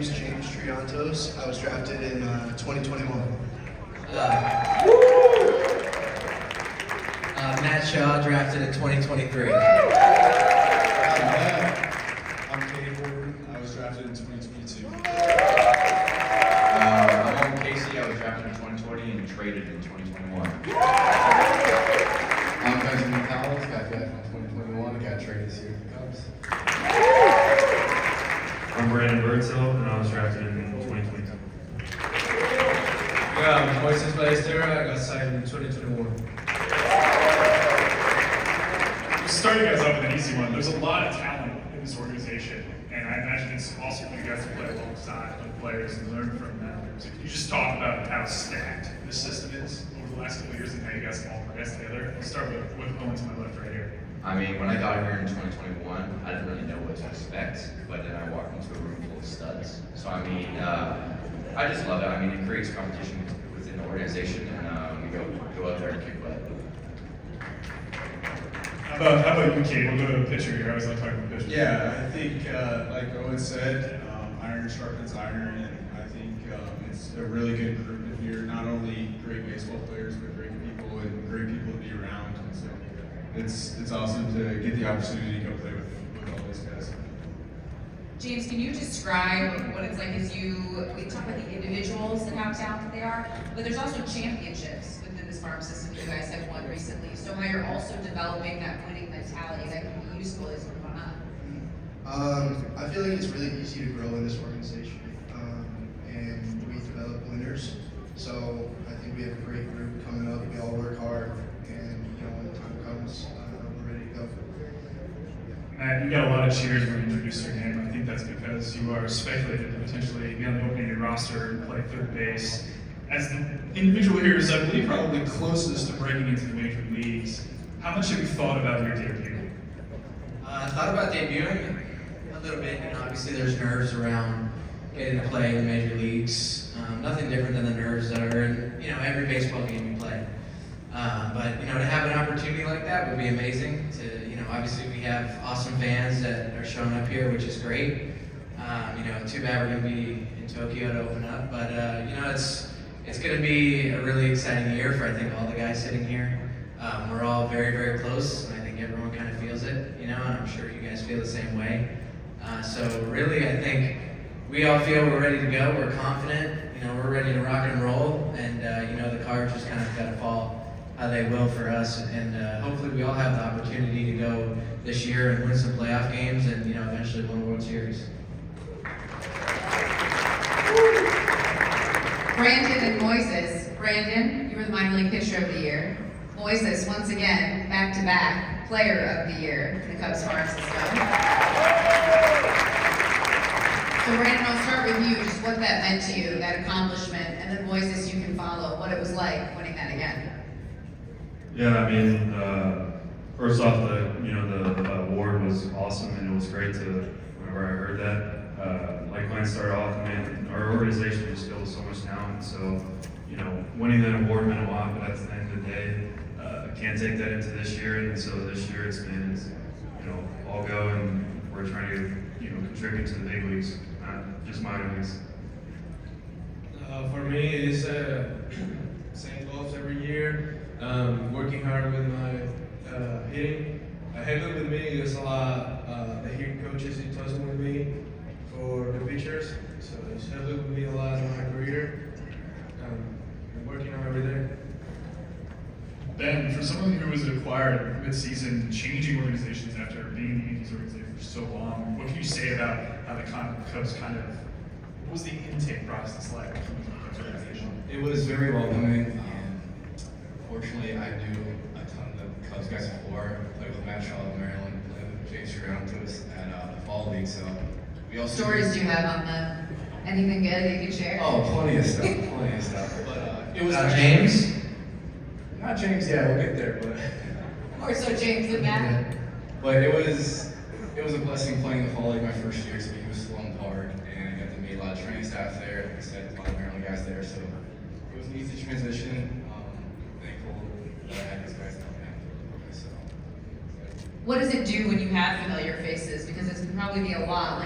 is James Triantos. I was drafted in 2021. Matt Shaw, drafted in 2023. I'm Cade, Horton. I was drafted in 2022. I'm Caissie. I was drafted in 2020 and traded in 2021. I'm Cowles. Got drafted in 2021 and got traded this year to the Cubs. I'm Birdsell, and I was drafted in 2022. Yeah, I'm Moisés Ballesteros. I got signed in 2021. Starting guys off with an easy one. There's a lot of talent in this organization, and I imagine it's awesome for you guys to play alongside other players and learn from them. So can you just talk about how stacked this system is over the last couple of years and how you guys have all progressed together? I'll start with Owen to my left right here. I mean, when I got here in 2021, I didn't really know what to expect, but then I walked into a room full of studs. So I mean, I just love it. I mean, it creates competition within the organization, and we go out there and kick butt. How about you, Cade? We'll go to the pitcher here. I always like talking about pitchers. Yeah, I think, like Owen said, iron sharpens iron, and I think it's a really good group in here. Not only great baseball players, but great people and great people to be around. And so it's awesome to get the opportunity to go play with all those guys. James, can you describe what it's like as we talk about the individuals and how talented they are, but there's also championships within this farm system that you guys have won recently. So how you're also developing that winning mentality that can be useful as you move on. I feel like it's really easy to grow in this organization, and we develop winners. So I think we have a great group coming up. We all work hard, and when the time comes, we're ready to go. Matt, you got a lot of cheers when you introduced your name. I think that's because you are speculated to potentially be on the opening day roster and play third base. As the individual here is, I believe, probably closest to breaking into the major leagues. How much have you thought about your debut? I thought about debuting a little bit. Obviously there's nerves around getting to play in the major leagues. Nothing different than the nerves that are in every baseball game you play. But to have an opportunity like that would be amazing. Obviously we have awesome fans that are showing up here, which is great. Too bad we're going to be in Tokyo to open up, but it's going to be a really exciting year for I think all the guys sitting here. We're all very, very close, and I think everyone kind of feels it, and I'm sure you guys feel the same way. So really, I think we all feel we're ready to go. We're confident, we're ready to rock and roll, and the cards just kind of got to fall how they will for us, and hopefully we all have the opportunity to go this year and win some playoff games, and eventually win a World Series. Brandon and Moisés. Brandon, you were the minor league pitcher of the year. Moisés, once again, back-to-back player of the year in the Cubs farm system. So Brandon, I'll start with you, just what that meant to you, that accomplishment, and then Moisés, you can follow what it was like winning that again. Yeah, I mean, first off, the award was awesome, and it was great whenever I heard that. Like when I started off, our organization just feels so much talent, so winning that award meant a lot. But at the end of the day, I can't take that into this year, and so this year it's all go, and we're trying to contribute to the big leagues, not just minor leagues. For me, it's same goals every year. Working hard with my hitting. Heavily with me is a lot. The hitting coaches he tussle with me for the pitchers, so it's heavily with me a lot in my career. I'm working on every day. Ben, for someone who was acquired mid-season, changing organizations after being in the Yankees organization for so long, what can you say about how the Cubs what was the intake process like coming to the Cubs organization? It was very welcoming. Fortunately, I knew a ton of the Cubs guys before. I played with Matt Shaw in Maryland, played with James Triantos at the Fall League, so we also... Stories do you have on them? Anything good that you can share? Oh, plenty of stuff, But it was James? Not James, yeah, we'll get there, but... Or so James and Matt? But it was a blessing playing the Fall League my first year, so he was still on hard, and I got to meet a lot of training staff there. Like I said, a lot of Maryland guys there, so it was an easy transition. Thankful that I had these guys to help me out. So. What does it do when you have familiar faces? Because it can probably be a lot.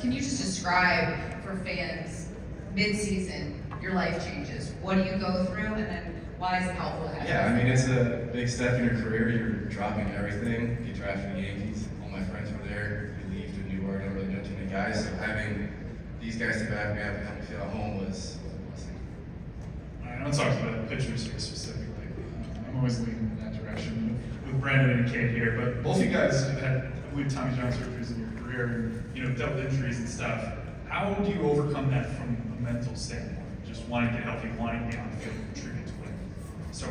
Can you just describe for for fans mid-season, your life changes? What do you go through, and then why is it helpful to have? Yeah, I mean, it's a big step in your career. You're dropping everything. You drafted the Yankees. All my friends were there. You leave to New York. I don't really know too many guys. So having these guys to back me up and help me feel at home was a blessing. I want to talk about pitchers here specifically. I'm always leaning in that direction with Brandon and Cade here, but both you guys have had, I believe, Tommy John surgeries in your career, and dealt with injuries and stuff. How do you overcome that from a mental standpoint? Just wanting to get healthy, wanting to be on the field, and contribute to winning. So,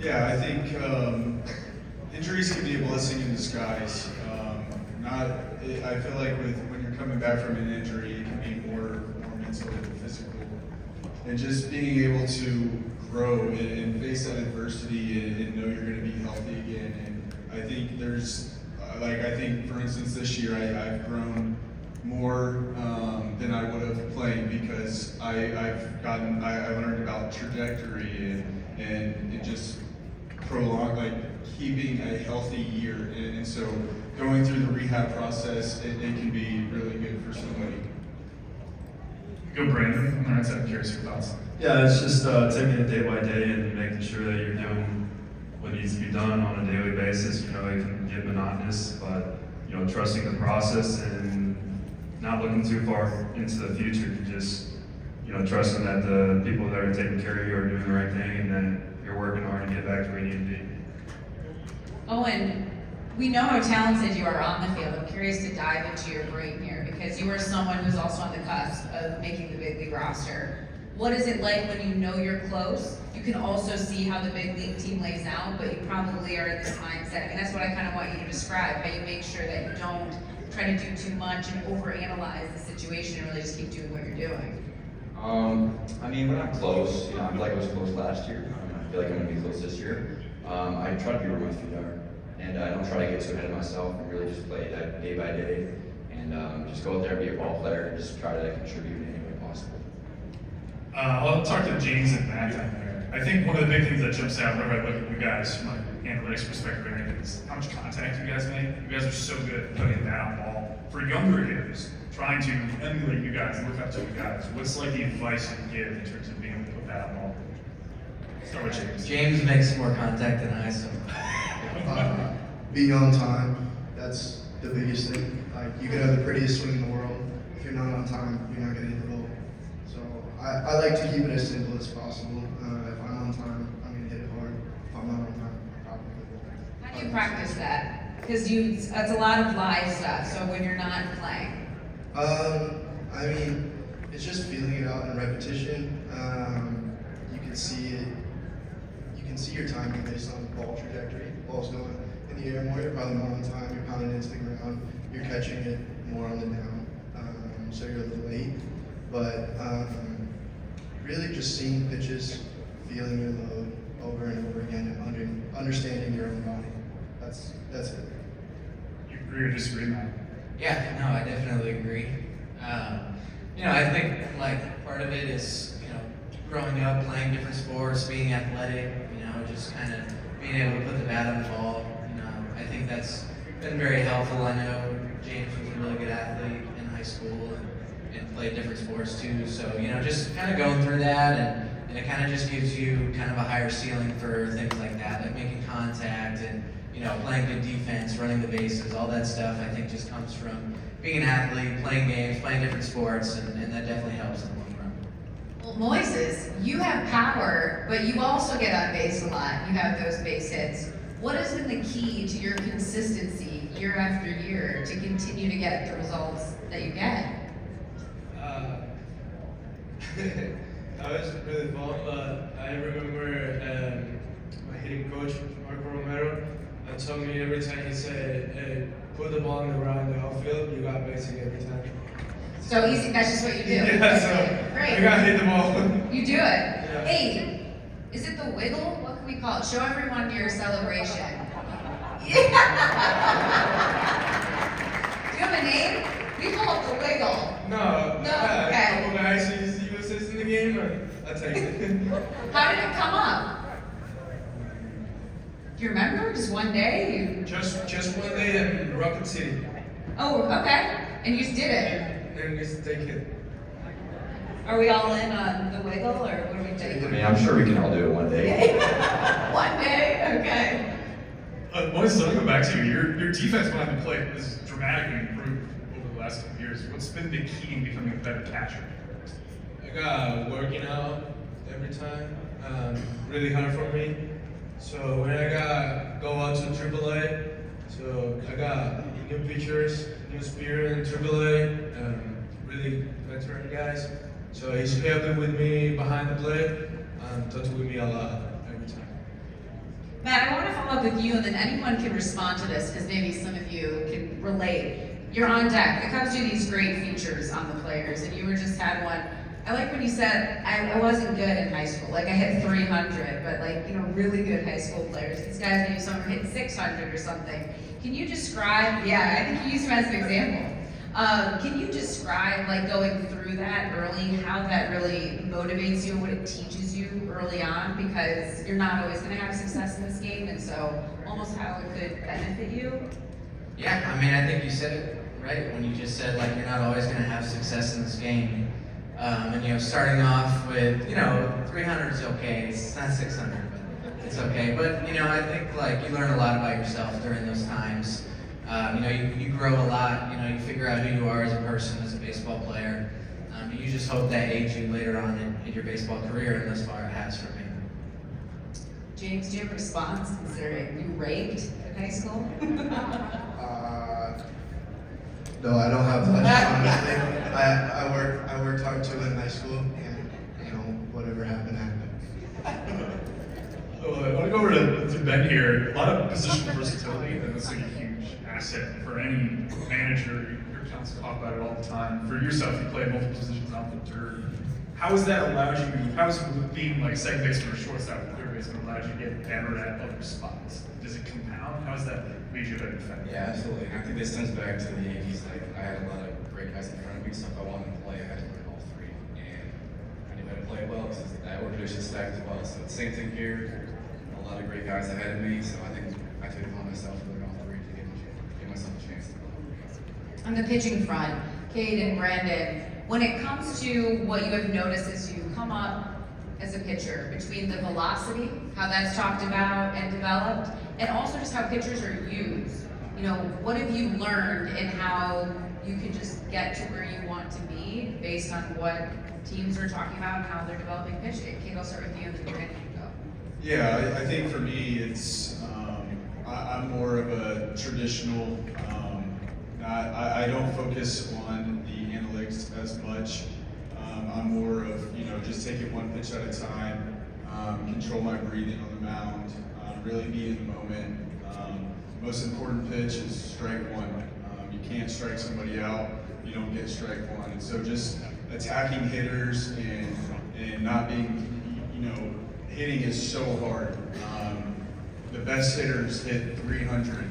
Yeah, I think injuries can be a blessing in disguise. I feel like when you're coming back from an injury, it can be more mental than physical. And just being able to grow and face that adversity and know you're going to be healthy again. And I think for instance, this year I've grown more than I would have playing because I learned about trajectory and it just prolonged, like keeping a healthy year. And so going through the rehab process, it can be really good for somebody. go Brandon. I'm right, I'm curious your thoughts. Yeah, it's just taking it day by day and making sure that you're doing what needs to be done on a daily basis. It can get monotonous, but trusting the process and not looking too far into the future. Just trusting that the people that are taking care of you are doing the right thing, and then you're working hard to get back to where you need to be. Owen, we know how talented you are on the field. I'm curious to dive into your brain here because you are someone who's also on the cusp of making the big league roster. What is it like when you know you're close? You can also see how the big league team lays out, but you probably are in this mindset. I mean, that's what I kind of want you to describe, how you make sure that you don't try to do too much and overanalyze the situation and really just keep doing what you're doing. I mean, when I'm close, I feel like I was close last year. I feel like I'm going to be close this year. I try to be where my feet are, and I don't try to get too ahead of myself and really just play that day by day, and just go out there, be a ball player, and just try to contribute in any way possible. I'll talk to James and Matt down there. I think one of the big things that jumps out whenever I look at you guys from an analytics perspective and everything is how much contact you guys make. You guys are so good at putting that on ball. For younger hitters, trying to emulate you guys and look up to you guys, what's like the advice you give in terms of being able to put that on ball? Start with James. James makes more contact than I, so. Being on time, that's the biggest thing. Like, you could have the prettiest swing in the world. If you're not on time, you're not going to hit the ball. So I like to keep it as simple as possible. If I'm on time, I'm going to hit it hard. If I'm not on time, I'll probably hit it hard. How do you practice that? Because that's a lot of live stuff, so when you're not playing. I mean, it's just feeling it out in repetition. You can see it. You can see your timing based on the ball trajectory. The ball's going in the air more, you're probably more on time. You're pounding into the ground. You're catching it more on the down, so you're a little late. But really, just seeing pitches, feeling your load over and over again, and understanding your own body. That's it. You agree or disagree, Matt? Yeah, no, I definitely agree. I think part of it is, growing up, playing different sports, being athletic, just kind of being able to put the bat on the ball. I think that's been very helpful. I know James was a really good athlete in high school and played different sports too. So, just kind of going through that and it kind of just gives you kind of a higher ceiling for things like that, like making contact and, playing good defense, running the bases, all that stuff I think just comes from being an athlete, playing games, playing different sports, and that definitely helps in the long run. Well, Moisés, you have power, but you also get on base a lot. You have those base hits. What has been the key to your consistency year after year to continue to get the results that you get? That was really fun, but I remember my hitting coach, Marco Romero, told me every time he said, hey, put the ball in the ground in the outfield, you got basic every time. So easy, that's just what you do. Yeah, so Great. I got hit the ball. You do it. Yeah. Hey, is it the wiggle? What can we call it? Show everyone your celebration. Yeah. Do you have a name? We call it the wiggle. No, okay. A couple guys used to assist in the game, and I take it. How did it come up? Do you remember? Just one day? Just one day in Rocket City. Oh, okay. And you just did it. And just take it. Are we all in on the wiggle, or what do we I think? mean, I'm sure we can all do it one day. One day, okay. Moisés, let me go back to you. Your defense behind the plate has dramatically improved over the last couple of years. What's been the key in becoming a better catcher? I got working out every time. Really hard for me. So when I got go out to AAA, so I got new pitchers, new spirit in AAA, really veteran guys. So he's helping with me behind the plate, talking with me a lot every time. Matt, I want to follow up with you, and then anyone can respond to this, because maybe some of you can relate. You're on deck. The Cubs do these great features on the players, and you were just had one. I like when you said, I wasn't good in high school. Like, I hit 300, but like, you know, really good high school players. These guys, maybe some are hitting 600 or something. Can you describe, yeah, I think you used him as an example. Can you describe, like, going through that early, how that really motivates you, what it teaches you early on? Because you're not always going to have success in this game, and so almost how it could benefit you. Yeah, I mean, I think you said it right when you just said, like, you're not always going to have success in this game. And, you know, starting off with, you know, 300 is okay. It's not 600, but it's okay. But, you know, I think, like, you learn a lot about yourself during those times. You know, you grow a lot. You know, you figure out who you are as a person, as a baseball player. You just hope that aids you later on in your baseball career, and thus far it has for me. James, do you have a response considering you raped in high school? No, I don't have much, honestly. I worked hard too in high school, and you know, whatever happened, happened. I want to go over to Ben here. A lot of positional versatility, and that's like a huge asset for any manager. Your accounts talk about it all the time. For yourself, you play multiple positions off the dirt. How has that allowed you, how has being like second baseman or shortstop or third baseman allowed you to get better at other spots? Does it compound? How has that made you a better defender? Yeah, absolutely. And I think this stems back to the Yankees. Like, I had a lot of great guys in front of me, so if I wanted to play, I had to learn all three. And I knew how to play well because that organization stacked as well. So the same thing here. A lot of great guys ahead of me, so I think I took it upon myself to learn all three to give myself a chance to play. On the pitching front, Cade and Brandon, when it comes to what you have noticed as you come up as a pitcher, between the velocity, how that's talked about and developed, and also just how pitchers are used, you know, what have you learned in how you can just get to where you want to be based on what teams are talking about and how they're developing pitching? Cade, I'll start with you and then Brandon can go. Yeah, I think for me, it's I'm more of a traditional. I don't focus on the analytics as much. I'm more of, you know, just take it one pitch at a time, control my breathing on the mound, really be in the moment. Most important pitch is strike one. You can't strike somebody out, you don't get strike one. And so just attacking hitters and not being, you know, hitting is so hard. The best hitters hit 300.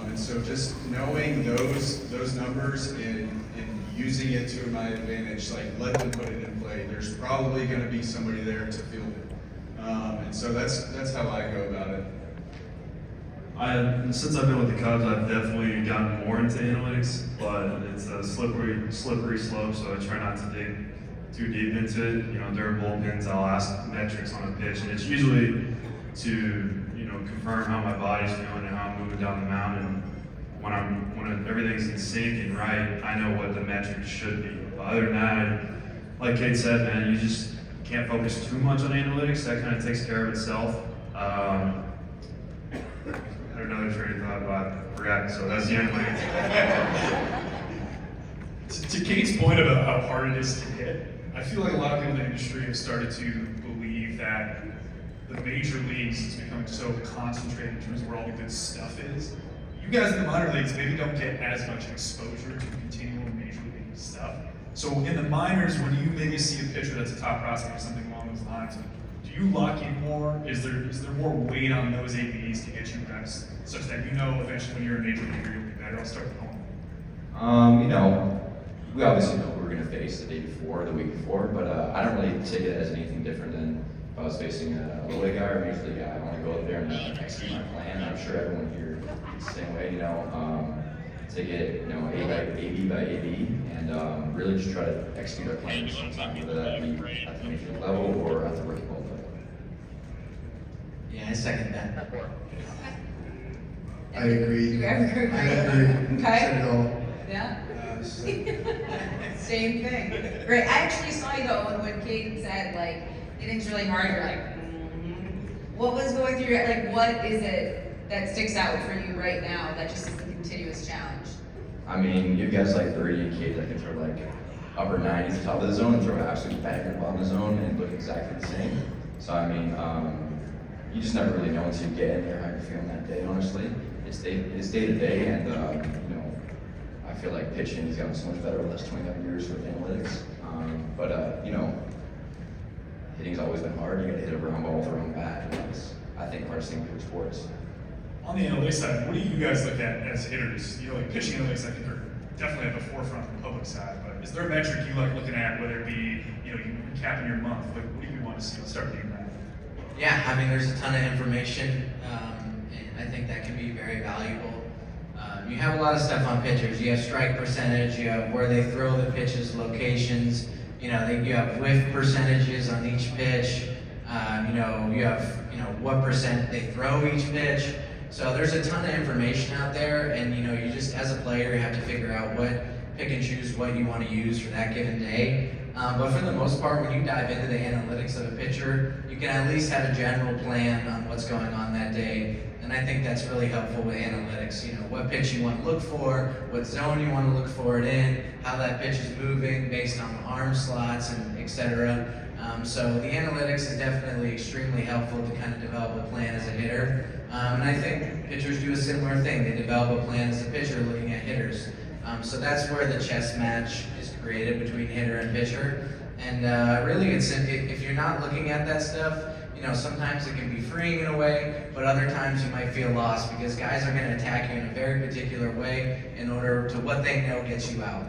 And so just knowing those numbers and using it to my advantage, like let them put it in play. There's probably going to be somebody there to field it. And so that's how I go about it. Since I've been with the Cubs, I've definitely gotten more into analytics, but it's a slippery slope, so I try not to dig too deep into it. You know, during bullpens, I'll ask metrics on a pitch, and it's usually to, you know, confirm how my body's feeling and how I'm moving down the mound. And when everything's in sync and right, I know what the metrics should be. But other than that, like Cade said, man, you just can't focus too much on analytics. That kind of takes care of itself. I had another train of thought, but I forgot, so that's the end of my answer. To Cade's point about how hard it is to hit, I feel like a lot of people in the industry have started to believe that the major leagues is becoming so concentrated in terms of where all the good stuff is. You guys in the minor leagues maybe don't get as much exposure to continual major league stuff. So in the minors, when you maybe see a pitcher that's a top prospect or something along those lines, do you lock in more? Is there more weight on those ABs to get you reps such that you know eventually when you're a major leaguer you'll be better? I'll start with home. You know, we obviously know who we're going to face the day before, the week before, but I don't really take it as anything different than if I was facing a low league guy or a major league guy. I want to go out there and execute my plan. I'm sure everyone here is the same way, you know. take it, you know, AB by AB, and really just try to execute our plans sometime, whether that be at the major league level or at the rookie ball level. Yeah, I second that. I agree. You agree? I agree. Okay. Said it all. Yeah? Same thing. Great. I actually saw you though when Cade said like hitting's really hard. You're like, what was going through your like? What is it that sticks out for you right now that just is a continuous challenge? I mean, you guys like Birdie and Cade that can throw like upper 90s top of the zone and throw an absolute banger bottom of the zone and look exactly the same. So I mean, you just never really know until you get in there how you're feeling that day. Honestly, it's day to day, and you know, I feel like pitching has gotten so much better over the last 25 years with analytics. But you know, hitting's always been hard. You got to hit a round ball with a round bat. And that's, I think, the hardest thing in sports. On the analytics side, what do you guys look at as hitters? You know, like pitching analytics, I think are definitely at the forefront on the public side. But is there a metric you like looking at, whether it be, you know, you recapping your month? Like, what do you want to see? Let's start with you, Matt. Yeah, I mean, there's a ton of information, and I think that can be very valuable. You have a lot of stuff on pitchers. You have strike percentage, you have where they throw the pitches, locations, you know, you have whiff percentages on each pitch, you know, you have, you know, what percent they throw each pitch. So there's a ton of information out there, and, you know, you just, as a player, you have to figure out pick and choose what you want to use for that given day. But for the most part, when you dive into the analytics of a pitcher, you can at least have a general plan on what's going on that day. And I think that's really helpful with analytics. You know, what pitch you want to look for, what zone you want to look for it in, how that pitch is moving based on the arm slots, and et cetera. So the analytics is definitely extremely helpful to kind of develop a plan as a hitter. And I think pitchers do a similar thing. They develop a plan as a pitcher looking at hitters. So that's where the chess match is created between hitter and pitcher. And really, if you're not looking at that stuff, you know, sometimes it can be freeing in a way, but other times you might feel lost because guys are going to attack you in a very particular way in order to what they know gets you out.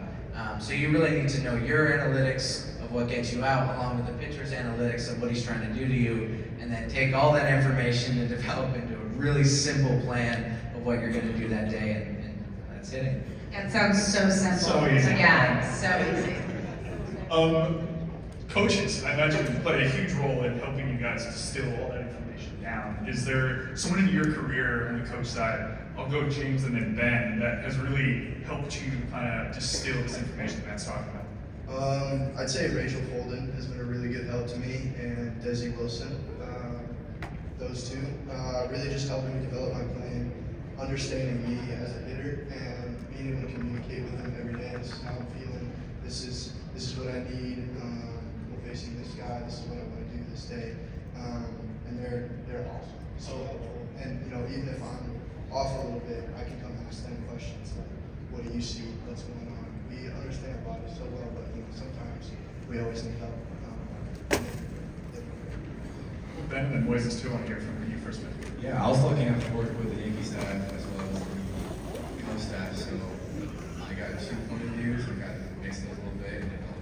So you really need to know your analytics of what gets you out, along with the pitcher's analytics of what he's trying to do to you, and then take all that information and develop into a really simple plan of what you're going to do that day, and that's hitting. That sounds so simple. So easy. Yeah, so easy. Coaches, I imagine, play a huge role in helping you guys distill all that information down. Is there someone in your career on the coach side, I'll go James and then Ben, that has really helped you kind of distill this information that Matt's talking about? I'd say Rachel Holden has been a really good help to me, and Desi Wilson. Those two really just helping me develop my plan, understanding me as a hitter, and being able to communicate with them every day. This is how I'm feeling. This is what I need. We're facing this guy. This is what I want to do this day. And they're awesome, so helpful. And you know, even if I'm off a little bit, I can come ask them questions like, "What do you see? What's going on?" We understand our bodies so well, but you know, sometimes we always need help. Ben and then Moisés too, I want to hear from you first, man. Yeah, I was lucky enough to work with the Yankee staff as well as the coach staff, so I got 2 point of views. I got mixed it a little bit, you know,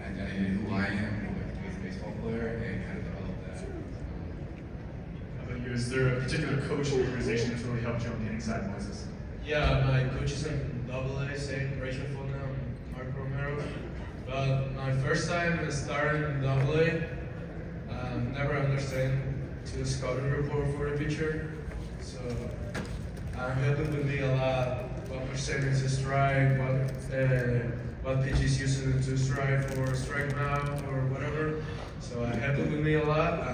identity who I am, who I can be as a baseball player, and kind of develop that. How about you? Is there a particular coach or organization that's really helped you on the hitting side, Moisés? Yeah, my coaches in AA, St. Rachel Fulton, Mark Romero. But my first time starting in AA, never understand to scouting report for the pitcher. So helping with me a lot. What percentage is strike, what pitch is using to strike or strike now or whatever. So helping with me a lot.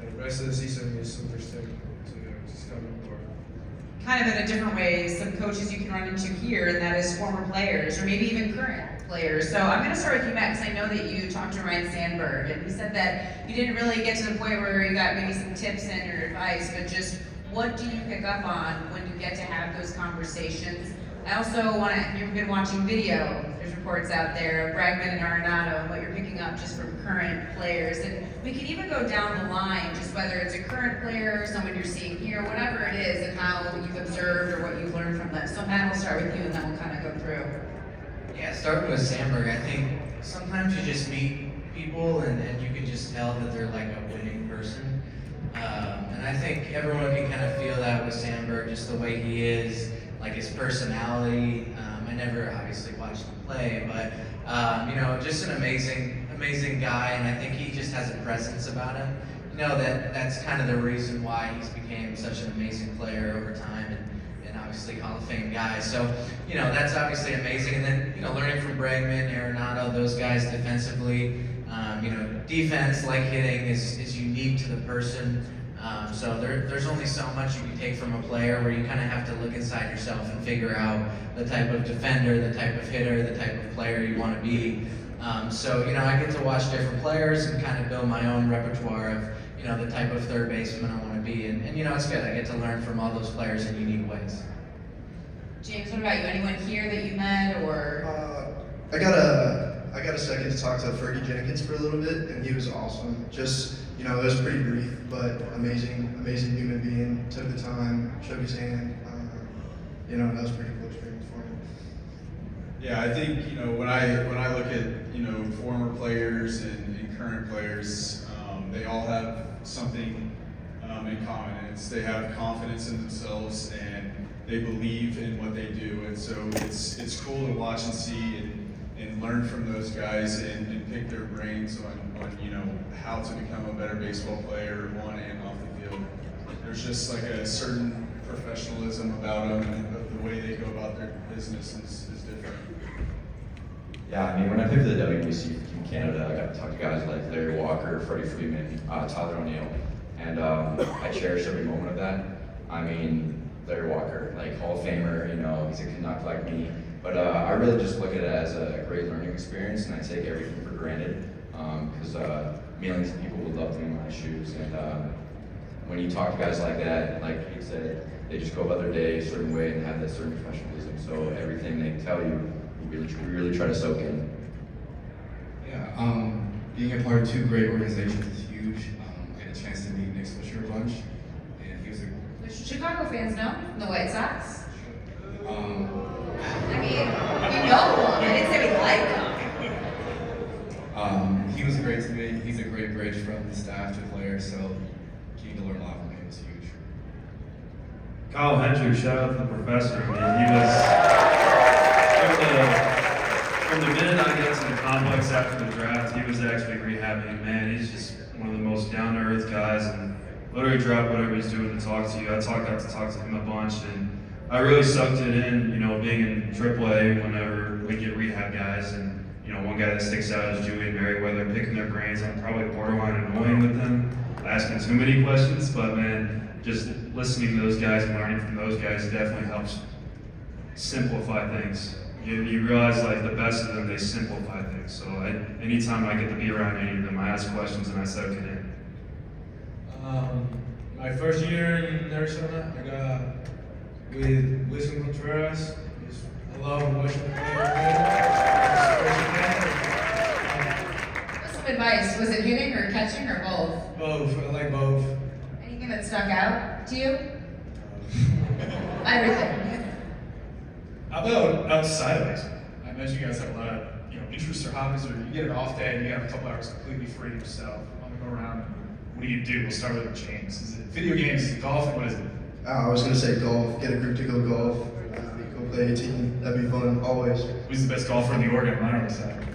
The rest of the season is understanding to scouting report. Kind of in a different way, some coaches you can run into here, and that is former players, or maybe even current players. So I'm going to start with you, Matt, because I know that you talked to Ryan Sandberg, and he said that you didn't really get to the point where you got maybe some tips and or advice, but just what do you pick up on when you get to have those conversations? I also want to, you've been watching video, there's reports out there of Bregman and Arenado, and what you're picking up just from current players. And we can even go down the line, just whether it's a current player, someone you're seeing here, whatever it is, and how you've observed or what you've learned from them. So Matt, we'll start with you, and then we'll kind of go through. Yeah, starting with Sandberg, I think sometimes you just meet people and you can just tell that they're like a winning person. And I think everyone can kind of feel that with Sandberg, just the way he is, like his personality. I never obviously watched him play, but you know, just an amazing guy, and I think he just has a presence about him. You know, that's kind of the reason why he's became such an amazing player over time, and obviously Hall of Fame guy. So, you know, that's obviously amazing. And then, you know, learning from Bregman, Arenado, those guys defensively. You know, defense, like hitting, is unique to the person. So there's only so much you can take from a player where you kind of have to look inside yourself and figure out the type of defender, the type of hitter, the type of player you want to be. So, you know, I get to watch different players and kind of build my own repertoire of, you know, the type of third baseman I want to be. And you know, it's good. I get to learn from all those players in unique ways. James, what about you? Anyone here that you met or? I got a second to talk to Fergie Jenkins for a little bit, and he was awesome. Just, you know, it was pretty brief, but amazing human being. Took the time, shook his hand. You know, that was a pretty cool experience for me. Yeah, I think, you know, when I look at, you know, former players and current players, they all have something in common, and it's they have confidence in themselves and they believe in what they do, and so it's cool to watch and see and learn from those guys and pick their brains on you know, how to become a better baseball player on and off the field. There's just like a certain professionalism about them, and the way they go about their business is different. Yeah, I mean, when I played for the WBC in Canada, I got to talk to guys like Larry Walker, Freddie Freeman, Tyler O'Neill, and I cherish every moment of that. I mean, Larry Walker, like Hall of Famer, you know, he's a Canuck like me, but I really just look at it as a great learning experience, and I take everything for granted, because millions of people would love to be in my shoes, and when you talk to guys like that, like he said, they just go about their day a certain way and have that certain professionalism, so everything they tell you, we really try to soak in. Yeah, being a part of two great organizations is huge. I had a chance to meet Nick Swisher a bunch, and he was a The Chicago fans know the White Sox. I mean, we know them. I didn't say we like them. he was great to me. He's a great bridge from the staff to players, so getting to learn a lot from him was huge. Kyle Hendricks, shout out to the professor. Man, he was from the minute I got to the complex after the draft, he was actually rehabbing. Man, he's just one of the most down-to-earth guys, and literally drop whatever he's doing to talk to you. I got to talk to him a bunch, and I really sucked it in, you know, being in AAA whenever we get rehab guys. And, you know, one guy that sticks out is Julian Merriweather, picking their brains. I'm probably borderline annoying with him, asking too many questions, but man, just listening to those guys and learning from those guys definitely helps simplify things. You realize, like, the best of them, they simplify things. So anytime I get to be around any of them, I ask questions and I soak it in. My first year in Arizona, I got with Wilson Contreras. I love watching him play. What's some advice? Was it hitting or catching or both? Both. I like both. Anything that stuck out to you? Everything. How about outside of baseball? I imagine you guys have a lot of, you know, interests or hobbies, or you get an off day and you have a couple hours completely free to yourself. I want to go around. What do? We'll start with James. Is it video games? Is it golf? What is it? I was gonna say golf. Get a group to go golf. Go play a team. That'd be fun always. Who's the best golfer in the Oregon minor league side?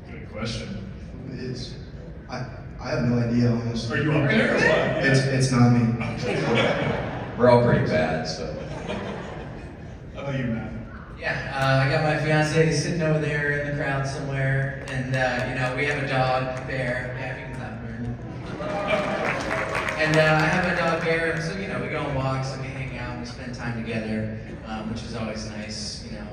Good question. Who is? I have no idea, honestly. Are you up there as well? It's not me. We're all pretty bad, so. How about you, Matt? Yeah, I got my fiance sitting over there in the crowd somewhere, and you know, we have a dog, Bear. Yeah, you can clap for her. And I have a dog, Bear, and so, you know, we go on walks and we hang out and we spend time together, which is always nice. You know,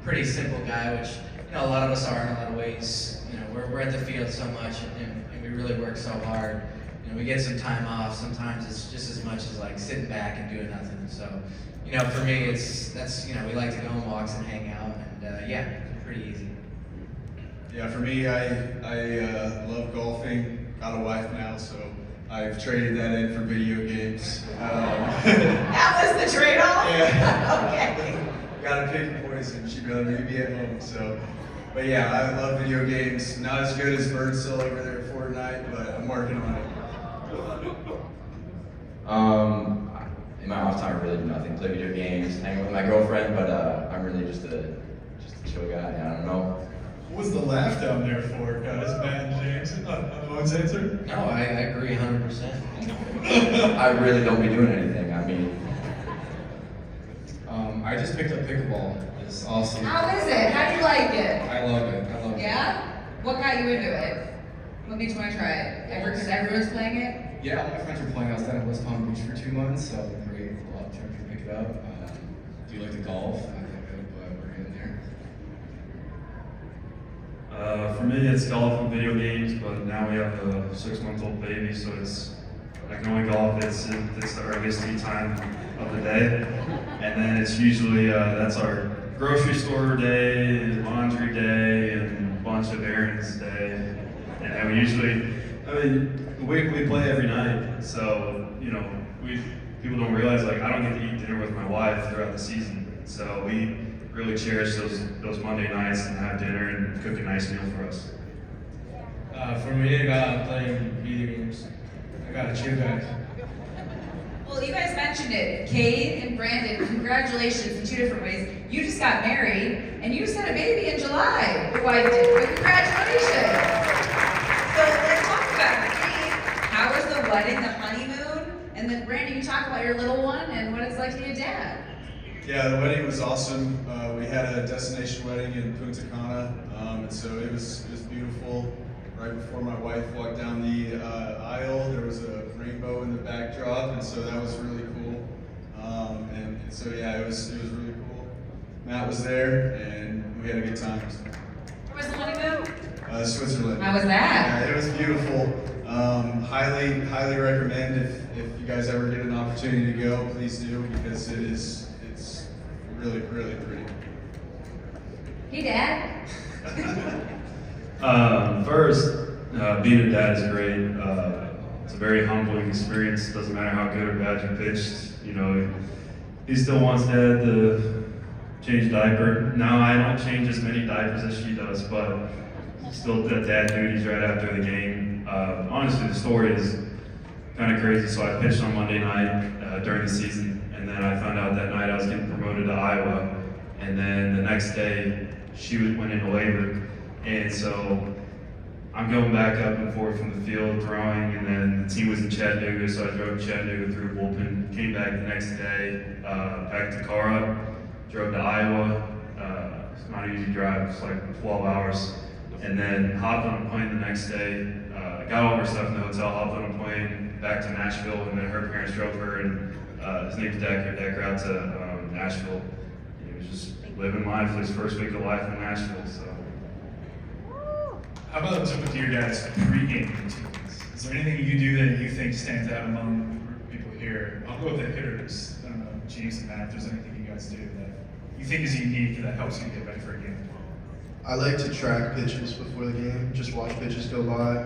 pretty simple guy, which, you know, a lot of us are in a lot of ways. You know, we're at the field so much, and we really work so hard. You know, we get some time off. Sometimes it's just as much as like sitting back and doing nothing. So, you know, for me, that's you know, we like to go on walks and hang out, and yeah, pretty easy. Yeah, for me, I love golfing. Got a wife now, so I've traded that in for video games. That was the trade-off? Yeah. Okay. Gotta pick a poison. She'd rather me be at home. So, but yeah, I love video games. Not as good as Birdsell over there at Fortnite, but I'm working on it. In my off time, I really do nothing. Play video games, hang out with my girlfriend, but I'm really just a chill guy. I don't know. What was the laugh down there for, guys? Matt and James on Owen's answer? No, I agree 100%. I really don't be doing anything. I mean, I just picked up pickleball. It's awesome. How is it? How do you like it? I love it. I love it. Yeah? What got you into it? What made you want to try it? Because everyone's playing it? Yeah, all my friends were playing. I was down at West Palm Beach for 2 months, so I'm pretty cool opportunity to pick it up. Do you like to golf? I think we're getting there. For me, it's golf and video games, but now we have a 6-month-old baby, so I can only golf. It's the earliest tea time of the day, and then it's usually that's our grocery store day, laundry day, and a bunch of errands day, and then we play every night, so people don't realize like I don't get to eat dinner with my wife throughout the season, so we really cherish those Monday nights and have dinner and cook a nice meal for us. For me, I got playing video games. I got a chill guy. Well, you guys mentioned it. Cade and Brandon, congratulations in 2 different ways. You just got married, and you just had a baby in July. Your wife did. But congratulations. So let's talk about it. Cade, how was the wedding, the honeymoon? And then Brandon, you talk about your little one and what it's like to be a dad. Yeah, the wedding was awesome. We had a destination wedding in Punta Cana, and so it was beautiful. Right before my wife walked down the aisle, there was a rainbow in the backdrop, and so that was really cool. And so yeah, it was really cool. Matt was there, and we had a good time. Where was the honeymoon? Switzerland. How was that? Yeah, it was beautiful. Highly recommend if you guys ever get an opportunity to go, please do, because it's really pretty. Hey, Dad. First, being a dad is great. It's a very humbling experience. Doesn't matter how good or bad you pitched. He still wants Dad to change diaper. Now I don't change as many diapers as she does, but still the dad duties right after the game. Honestly, the story is kind of crazy. So I pitched on Monday night during the season, and then I found out that night I was getting promoted to Iowa, and then the next day she went into labor. And so I'm going back up and forth from the field throwing, and then the team was in Chattanooga, so I drove to Chattanooga through bullpen, came back the next day, packed the car up, drove to Iowa. It's not an easy drive, it's like 12 hours. And then hopped on a plane the next day, got all of her stuff in the hotel, hopped on a plane back to Nashville, and then her parents drove her and his name's Decker out to Nashville. He was just living life, his first week of life in Nashville, so. How about jumping to your guys' pregame routines? Is there anything you do that you think stands out among the group of people here? I'll go with the hitters. I don't know, James and Matt, if there's anything you guys do that you think is unique that helps you get ready for a game. I like to track pitches before the game, just watch pitches go by,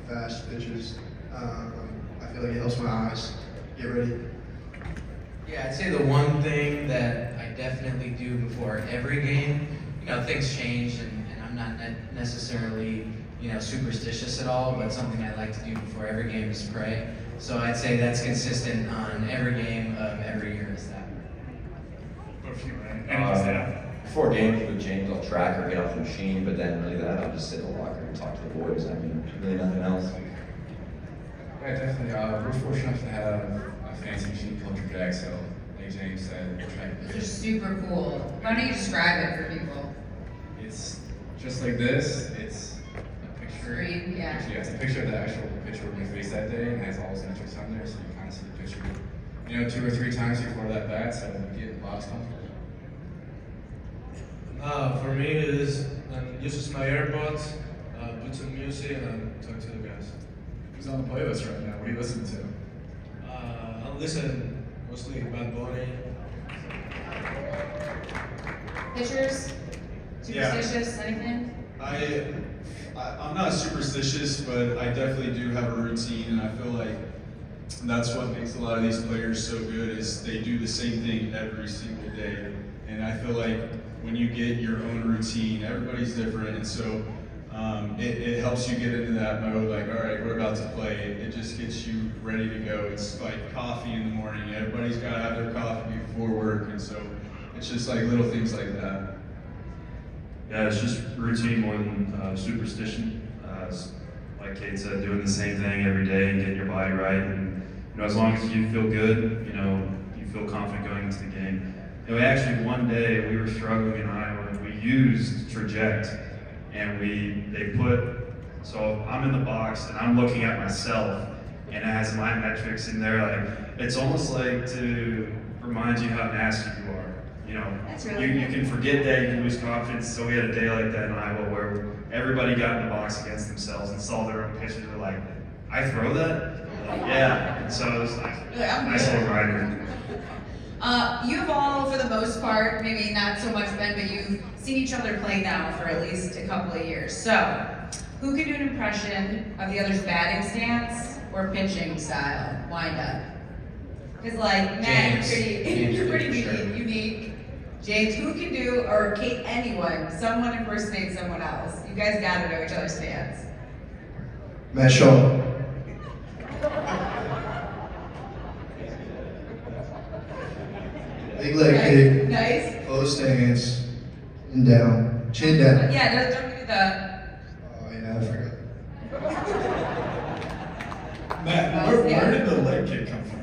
fast pitches. I feel like it helps my eyes get ready. Yeah, I'd say the one thing that I definitely do before every game, things change and I'm not necessarily, superstitious at all, but something I like to do before every game is pray. So I'd say that's consistent on every game of every year is that. What if you, Ryan? Before games with James, I'll track or get off the machine, but then really that, I'll just sit in the locker and talk to the boys. I mean, really nothing else. Yeah, definitely. We're fortunate enough to have a fancy machine called Deck, so like James said, we'll try to Those are super cool. Why don't you describe it for people? It's just like this. It's a picture. Screen, yeah. It's a picture of the actual pitcher we faced that day, and it has all his metrics on there, so you kind of see the pitcher, 2 or 3 times before that bat, so you get a lot of comfort. For me, it is uses my AirPods, put some music, and talk to the guys. Who's on the playlist right now? What do you listen to? I listen mostly Bad Bunny. Pictures? Superstitious? Anything? I'm not superstitious, but I definitely do have a routine, and I feel like that's what makes a lot of these players so good is they do the same thing every single day. And I feel like when you get your own routine, everybody's different, and so it helps you get into that mode, like, all right, we're about to play. It just gets you ready to go. It's like coffee in the morning. Everybody's got to have their coffee before work, and so it's just like little things like that. Yeah, it's just routine more than superstition. Like Cade said, doing the same thing every day and getting your body right. And as long as you feel good, you feel confident going into the game. And we actually, one day, we were struggling in Iowa, and we used Traject, and so I'm in the box, and I'm looking at myself, and it has my metrics in there. Like, it's almost like to remind you how nasty you are. That's really You can forget that, you can lose confidence. So we had a day like that in Iowa where everybody got in the box against themselves and saw their own pitches. They're like, I throw that? Like, yeah. And so it was nice little reminder. You've all, for the most part, maybe not so much Ben, but you've seen each other play now for at least a couple of years. So, who can do an impression of the other's batting stance or pitching style? Wind up. Because Matt, you're pretty unique. James, who can do, or Kate, anyone, someone impersonate someone else? You guys gotta know each other's stance. Matt Shaw. Big leg kick. Nice. Close stance. And down. Chin down. Yeah, don't do that. Oh yeah, I forgot. Matt, where did the leg kick come from?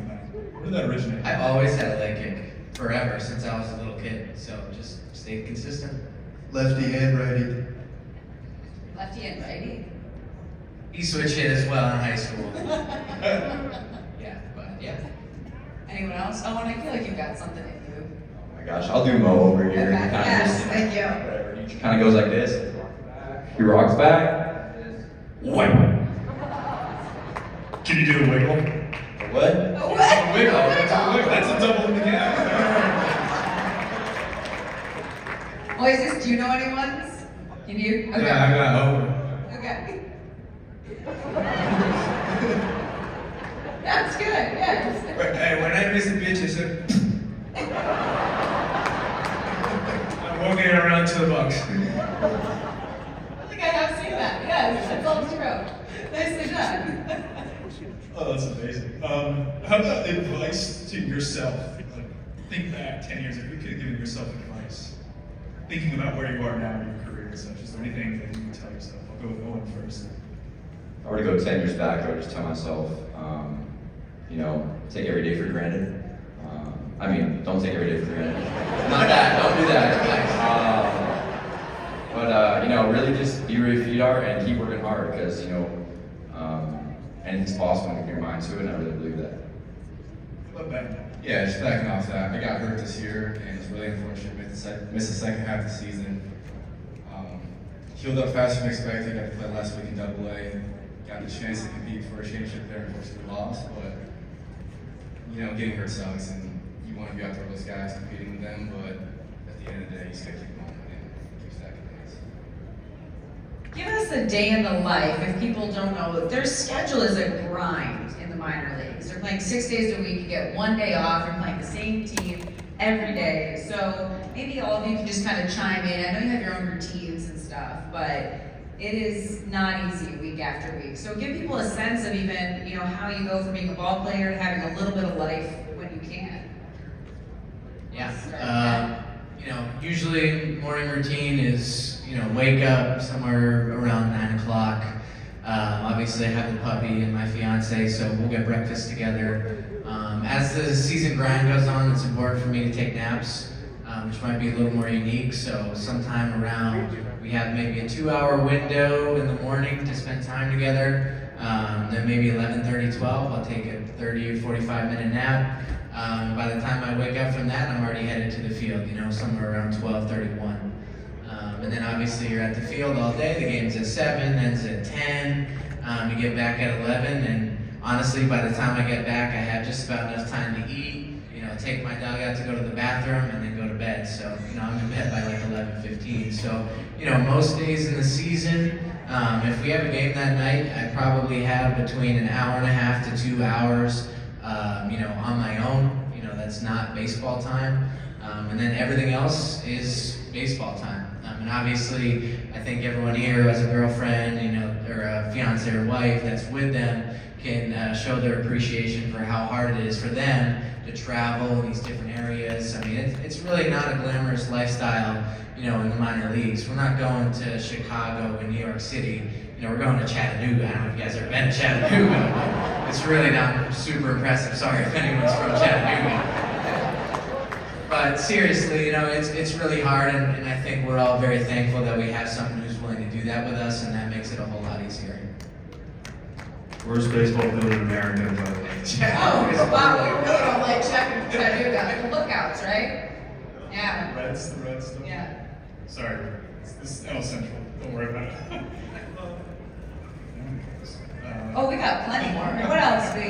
Where did that originate? I've always had a leg kick forever since I was a little kid, so just stay consistent. Lefty and righty. Lefty and righty. He switch hit as well in high school. Yeah. Anyone else? Owen, I feel like you've got something in you. Oh my gosh, I'll do Mo over here. Okay. He kinda Yes, just- thank you. Whatever. He kind of goes like this. He rocks back. What? Can you do the wiggle? What? Oh, what? Wiggle. That's a double in the gap. Moisés, do you know anyone's? Can you? Okay. Yeah, I got Owen. Okay. That's good, yes. Hey, when I miss a pitch, I said, I'm walking around to the box. I think I have seen that, yes, that's all true. Nicely done. Oh, that's amazing. How about advice to yourself? Like, think back 10 years, if you could have given yourself advice, thinking about where you are now in your career and such, is there anything that you can tell yourself? I'll go with Owen first. If I were to go 10 years back, I would just tell myself, take every day for granted. Don't take every day for granted. Not that, don't do that. Really just be where your feet are and keep working hard because, anything's possible when you put your mind to it, and I really believe that. How about Ben? Yeah, just backing off that. I got hurt this year, and it's really unfortunate. Missed the second half of the season. Healed up faster than expected. Got to play last week in AA. Got the chance to compete for a championship there. Unfortunately, lost. But getting hurt sucks, and you want to be out there with those guys competing with them. But at the end of the day, you just got to keep going and keep stacking things. Give us a day in the life, if people don't know, their schedule is a grind in the minor leagues. They're playing 6 days a week, you get 1 day off, you're playing the same team every day. So maybe all of you can just kind of chime in. I know you have your own routines and stuff, but it is not easy week after week. So give people a sense of even, how you go from being a ball player to having a little bit of life when you can. Yeah. Usually morning routine is, wake up somewhere around 9 o'clock. Obviously I have the puppy and my fiance, so we'll get breakfast together. As the season grind goes on, it's important for me to take naps, which might be a little more unique. So sometime around, we have maybe a 2-hour window in the morning to spend time together. Then maybe 11:30, 12, I'll take a 30 or 45-minute nap. By the time I wake up from that, I'm already headed to the field, somewhere around 12:31. And then obviously you're at the field all day. The game's at 7, ends at 10. You get back at 11, and honestly, by the time I get back, I have just about enough time to eat, take my dog out to go to the bathroom, and then go to bed. So, I'm in bed by like 11:15. So, most days in the season, if we have a game that night, I probably have between an hour and a half to 2 hours, on my own. That's not baseball time. And then everything else is baseball time. And obviously, I think everyone here who has a girlfriend, you know, or a fiance or wife that's with them can show their appreciation for how hard it is for them to travel in these different areas. I mean, it's really not a glamorous lifestyle, you know, in the minor leagues. We're not going to Chicago and New York City. You know, we're going to Chattanooga. I don't know if you guys ever been to Chattanooga, but it's really not super impressive. Sorry if anyone's from Chattanooga. But seriously, you know, it's really hard, and I think we're all very thankful that we have someone who's willing to do that with us, and that makes it a whole lot easier. Worst baseball field in America, but Oh, wow, we really don't like Chattanooga. The lookouts, right? Yeah. The Reds stuff. Yeah. Sorry, this is L Central. Don't worry about it. Oh, we got plenty more. What else?